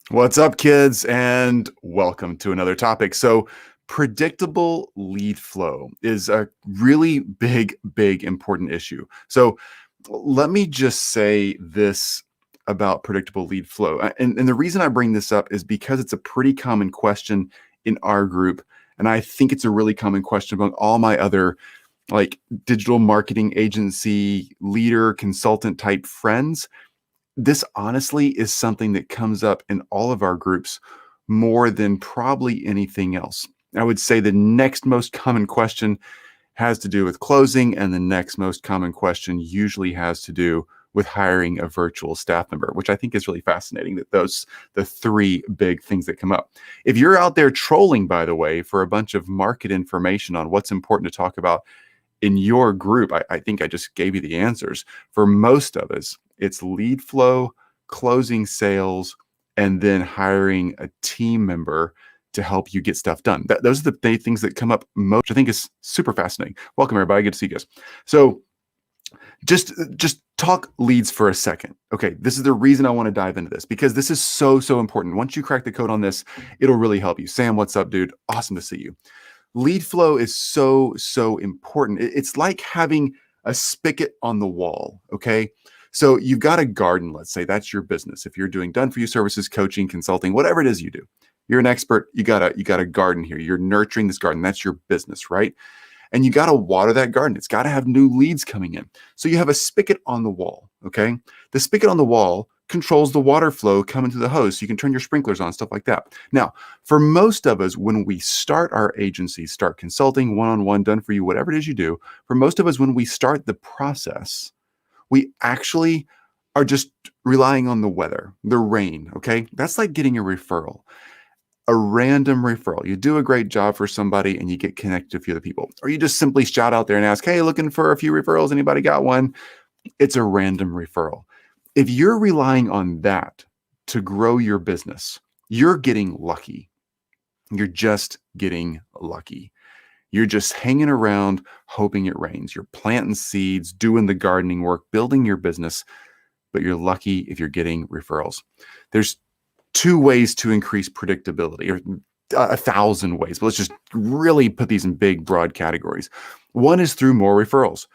What's up, kids, and welcome to another topic. So, predictable lead flow is a really big, important issue. So, let me just say this about predictable lead flow. And the reason I bring this up is because it's a pretty common question in our group. And I think it's a really common question among all my other like digital marketing agency leader, consultant type friends. This honestly is something that comes up in all of our groups more than probably anything else. I would say the next most common question has to do with closing, and the next most common question usually has to do with hiring a virtual staff member, which I think is really fascinating that those the three big things that come up. If you're out there trolling, by the way, for a bunch of market information on what's important to talk about in your group, I think I just gave you the answers. For most of us, it's lead flow, closing sales, and then hiring a team member to help you get stuff done. Those are the things that come up most, which I think is super fascinating. Welcome, everybody. Good to see you guys. So just talk leads for a second. Okay, this is the reason I want to dive into this because this is so important. Once you crack the code on this, it'll really help you. Sam, what's up, dude? Awesome to see you. Lead flow is so important. It's like having a spigot on the wall. Okay. So you've got a garden, let's say that's your business. If you're doing done for you services, coaching, consulting, whatever it is you do, you're an expert. You got a garden here. You're nurturing this garden. That's your business, right? And you got to water that garden. It's got to have new leads coming in. So you have a spigot on the wall. Okay. The spigot on the wall controls the water flow coming to the hose. So you can turn your sprinklers on, stuff like that. Now, for most of us, when we start our agency, start consulting, one-on-one, done for you, whatever it is you do, for most of us, when we start the process, we actually are just relying on the weather, the rain. Okay. That's like getting a referral, a random referral. You do a great job for somebody and you get connected to a few other people, or you just simply shout out there and ask, hey, looking for a few referrals. Anybody got one? It's a random referral. If you're relying on that to grow your business, you're getting lucky. You're just getting lucky. You're just hanging around hoping it rains. You're planting seeds, doing the gardening work, building your business, but you're lucky if you're getting referrals. There's two ways to increase predictability, or 1,000 ways, but let's just really put these in big, broad categories. One is through more referrals.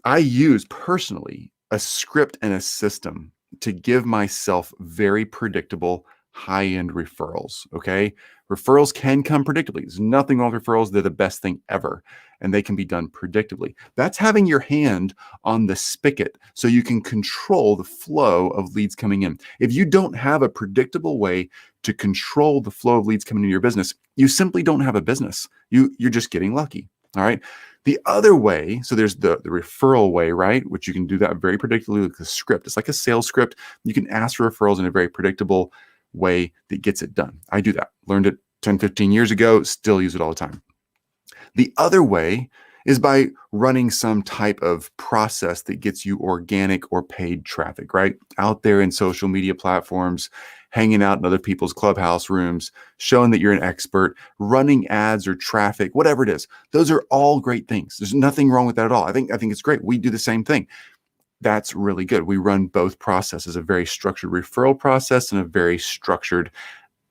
I use personally a script and a system to give myself very predictable high-end referrals. Okay. Referrals can come predictably. There's nothing wrong with referrals. They're the best thing ever. And they can be done predictably. That's having your hand on the spigot so you can control the flow of leads coming in. If you don't have a predictable way to control the flow of leads coming into your business, you simply don't have a business. You're just getting lucky. All right. The other way, so there's the referral way, right? Which you can do that very predictably with a script. It's like a sales script. You can ask for referrals in a very predictable way that gets it done. I do that. Learned it 10, 15 years ago, still use it all the time. The other way is by running some type of process that gets you organic or paid traffic, right? Out there in social media platforms, hanging out in other people's clubhouse rooms, showing that you're an expert, running ads or traffic, whatever it is. Those are all great things. There's nothing wrong with that at all. I think it's great. We do the same thing. That's really good. We run both processes, a very structured referral process and a very structured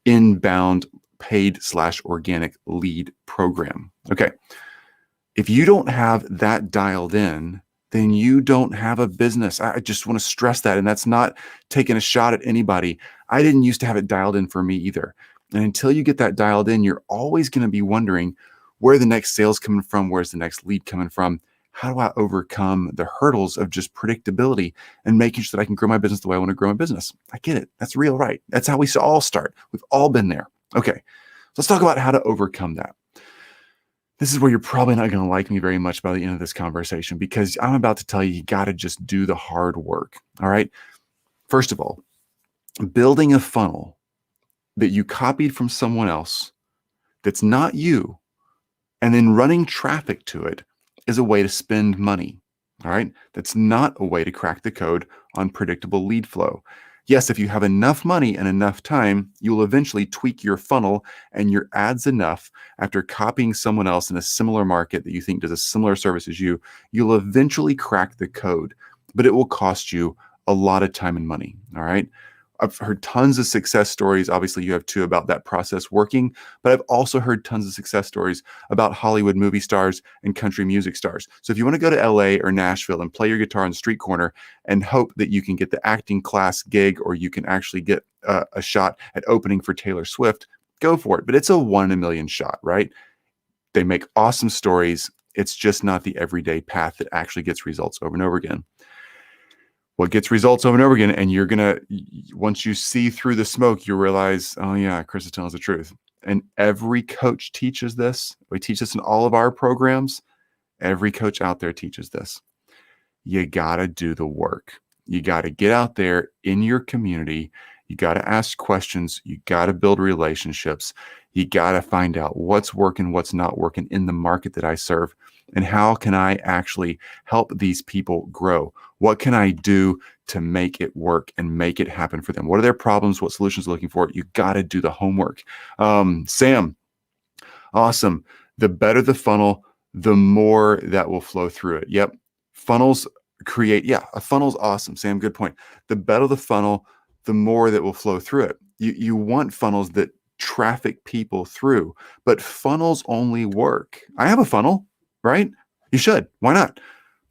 inbound paid/organic lead program. Okay. If you don't have that dialed in, then you don't have a business. I just want to stress that. And that's not taking a shot at anybody. I didn't used to have it dialed in for me either. And until you get that dialed in, you're always going to be wondering where the next sales coming from, where's the next lead coming from? How do I overcome the hurdles of just predictability and making sure that I can grow my business the way I want to grow my business? I get it. That's real, right? That's how we all start. We've all been there. Okay. Let's talk about how to overcome that. This is where you're probably not going to like me very much by the end of this conversation because I'm about to tell you, you got to just do the hard work. All right. First of all, building a funnel that you copied from someone else that's not you, and then running traffic to it is a way to spend money. All right. That's not a way to crack the code on predictable lead flow. Yes, if you have enough money and enough time, you will eventually tweak your funnel and your ads enough after copying someone else in a similar market that you think does a similar service as you. You'll eventually crack the code, but it will cost you a lot of time and money. All right. I've heard tons of success stories. Obviously, you have two about that process working, but I've also heard tons of success stories about Hollywood movie stars and country music stars. So if you want to go to LA or Nashville and play your guitar on the street corner and hope that you can get the acting class gig, or you can actually get a shot at opening for Taylor Swift, go for it. But it's a 1 in a million shot, right? They make awesome stories. It's just not the everyday path that actually gets results over and over again. What gets results over and over again, and you're gonna, once you see through the smoke, you realize, oh yeah, Chris is telling us the truth. And every coach teaches this. We teach this in all of our programs. Every coach out there teaches this. You gotta do the work. You gotta get out there in your community. You gotta ask questions. You gotta build relationships. You gotta find out what's working, what's not working in the market that I serve, and how can I actually help these people grow? What can I do to make it work and make it happen for them? What are their problems? What solutions are looking for? You got to do the homework. Sam, awesome. The better the funnel, the more that will flow through it. Yep. Funnels create, a funnel's awesome. Sam, good point. The better the funnel, the more that will flow through it. You want funnels that traffic people through, but funnels only work. I have a funnel, right? You should. Why not?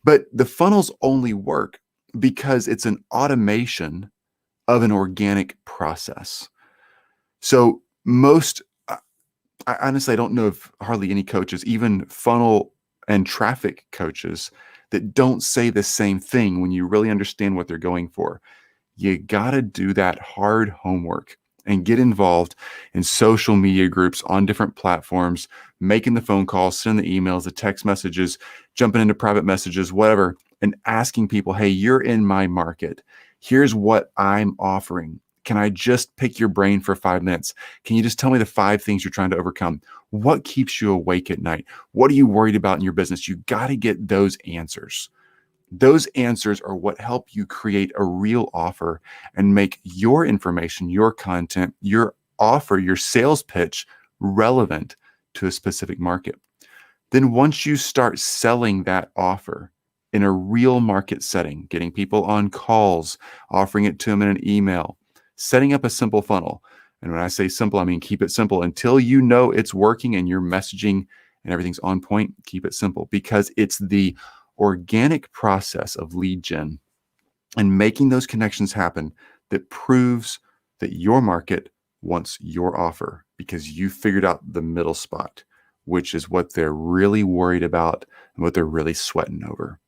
But the funnels only work because it's an automation of an organic process. So I honestly, I don't know of hardly any coaches, even funnel and traffic coaches, that don't say the same thing when you really understand what they're going for. You got to do that hard homework and get involved in social media groups on different platforms, making the phone calls, sending the emails, the text messages, jumping into private messages, whatever, and asking people, hey, you're in my market. Here's what I'm offering. Can I just pick your brain for 5 minutes? Can you just tell me the 5 things you're trying to overcome? What keeps you awake at night? What are you worried about in your business? You got to get those answers. Those answers are what help you create a real offer and make your information, your content, your offer, your sales pitch relevant to a specific market. Then once you start selling that offer in a real market setting, getting people on calls, offering it to them in an email, setting up a simple funnel. And when I say simple, I mean keep it simple until you know it's working and your messaging and everything's on point. Keep it simple, because it's the organic process of lead gen and making those connections happen that proves that your market wants your offer, because you figured out the middle spot, which is what they're really worried about and what they're really sweating over.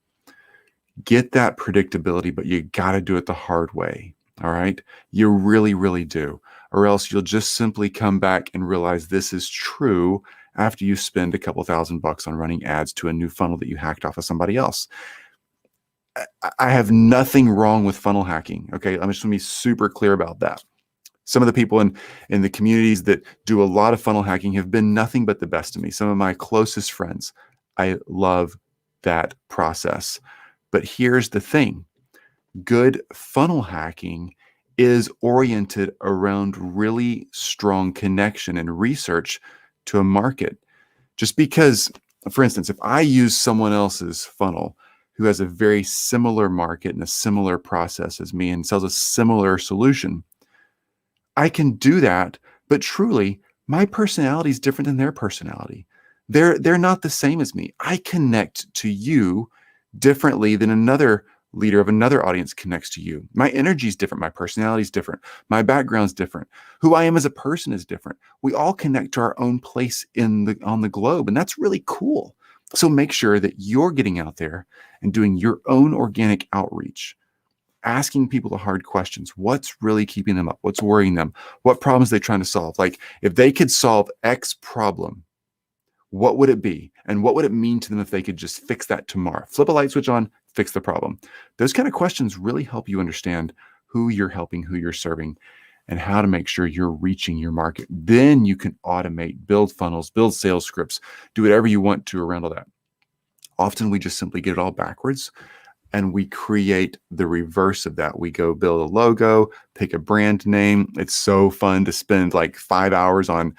Get that predictability, but you got to do it the hard way. All right. You really, really do. Or else you'll just simply come back and realize this is true after you spend a couple $1,000 on running ads to a new funnel that you hacked off of somebody else. I have nothing wrong with funnel hacking. Okay. I'm just going to be super clear about that. Some of the people in the communities that do a lot of funnel hacking have been nothing but the best to me. Some of my closest friends. I love that process. But here's the thing. Good funnel hacking is oriented around really strong connection and research to a market. Just because, for instance, if I use someone else's funnel who has a very similar market and a similar process as me and sells a similar solution, I can do that, but truly, my personality is different than their personality. They're not the same as me. I connect to you differently than another leader of another audience connects to you. My energy is different. My personality is different. My background is different. Who I am as a person is different. We all connect to our own place on the globe, and that's really cool. So make sure that you're getting out there and doing your own organic outreach, asking people the hard questions. What's really keeping them up? What's worrying them? What problems are they trying to solve? Like, if they could solve X problem, what would it be? And what would it mean to them if they could just fix that tomorrow? Flip a light switch on, fix the problem. Those kind of questions really help you understand who you're helping, who you're serving, and how to make sure you're reaching your market. Then you can automate, build funnels, build sales scripts, do whatever you want to around all that. Often we just simply get it all backwards, and we create the reverse of that. We go build a logo, pick a brand name. It's so fun to spend like 5 hours on,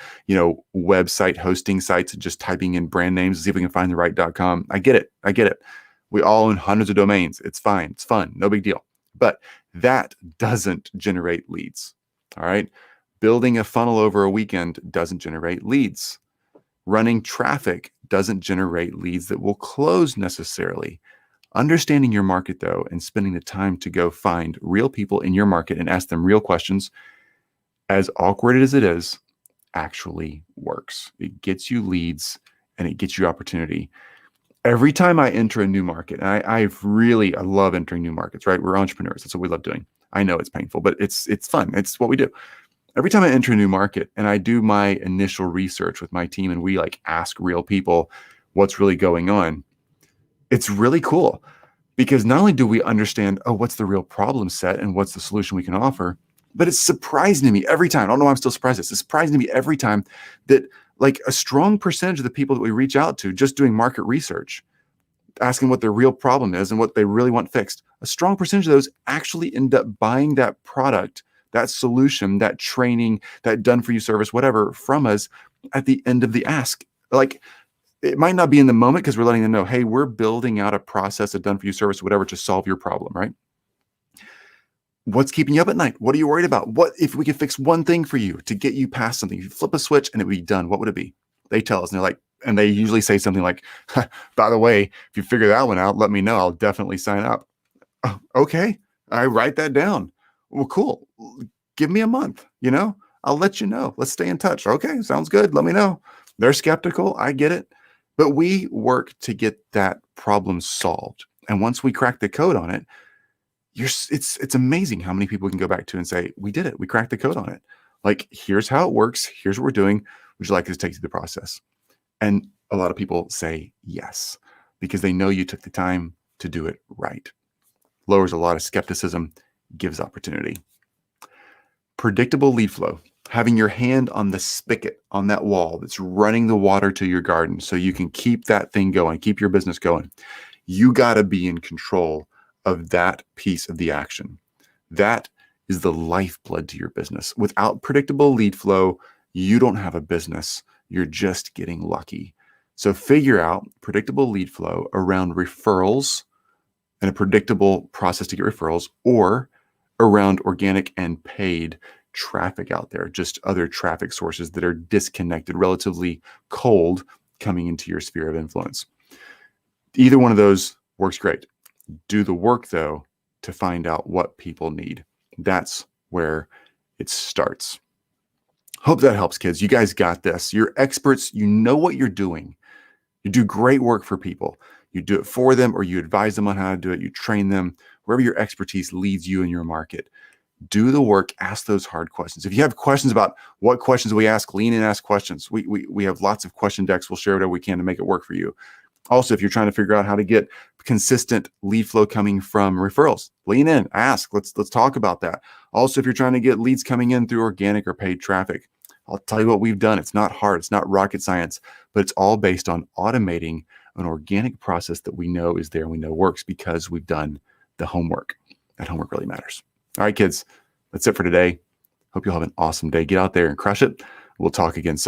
website hosting sites and just typing in brand names to see if we can find the right .com. I get it. We all own hundreds of domains. It's fine. It's fun. No big deal. But That doesn't generate leads. All right. Building a funnel over a weekend doesn't generate leads. Running traffic doesn't generate leads that will close necessarily. Understanding your market, though, and spending the time to go find real people in your market and ask them real questions, as awkward as it is, actually works. It gets you leads and it gets you opportunity. Every time I enter a new market, and I love entering new markets, right? We're entrepreneurs. That's what we love doing. I know it's painful, but it's fun. It's what we do. Every time I enter a new market and I do my initial research with my team and we like ask real people what's really going on, it's really cool because not only do we understand, oh, what's the real problem set and what's the solution we can offer, but it's surprising to me every time. I don't know why I'm still surprised. It's surprising to me every time that like a strong percentage of the people that we reach out to just doing market research, asking what their real problem is and what they really want fixed, a strong percentage of those actually end up buying that product, that solution, that training, that done for you service, whatever, from us at the end of the ask. Like, it might not be in the moment because we're letting them know, hey, we're building out a process of done for you service, whatever, to solve your problem, right? What's keeping you up at night? What are you worried about? What if we could fix one thing for you to get you past something? You flip a switch and it would be done. What would it be? They tell us, and they're like, and they usually say something like, by the way, if you figure that one out, let me know. I'll definitely sign up. Oh, okay. I write that down. Well, cool. Give me a month, I'll let you know. Let's stay in touch. Okay. Sounds good. Let me know. They're skeptical. I get it. But we work to get that problem solved. And once we crack the code on it, it's amazing how many people we can go back to and say, we did it. We cracked the code on it. Like, here's how it works. Here's what we're doing. Would you like us to take you through the process? And a lot of people say yes, because they know you took the time to do it right. Lowers a lot of skepticism, gives opportunity. Predictable lead flow. Having your hand on the spigot on that wall that's running the water to your garden so you can keep that thing going, keep your business going. You got to be in control of that piece of the action. That is the lifeblood to your business. Without predictable lead flow, you don't have a business. You're just getting lucky. So figure out predictable lead flow around referrals and a predictable process to get referrals, or around organic and paid traffic out there, just other traffic sources that are disconnected, relatively cold, coming into your sphere of influence. Either one of those works great. Do the work, though, to find out what people need. That's where it starts. Hope that helps, kids. You guys got this. You're experts. You know what you're doing. You do great work for people. You do it for them, or you advise them on how to do it. You train them, wherever your expertise leads you in your market. Do the work. Ask those hard questions. If you have questions about what questions we ask, lean in, ask questions. We have lots of question decks. We'll share whatever we can to make it work for you. Also, if you're trying to figure out how to get consistent lead flow coming from referrals, lean in, ask. Let's talk about that. Also, if you're trying to get leads coming in through organic or paid traffic, I'll tell you what we've done. It's not hard. It's not rocket science, but it's all based on automating an organic process that we know is there and we know works because we've done the homework. That homework really matters. All right, kids, that's it for today. Hope you'll have an awesome day. Get out there and crush it. We'll talk again soon.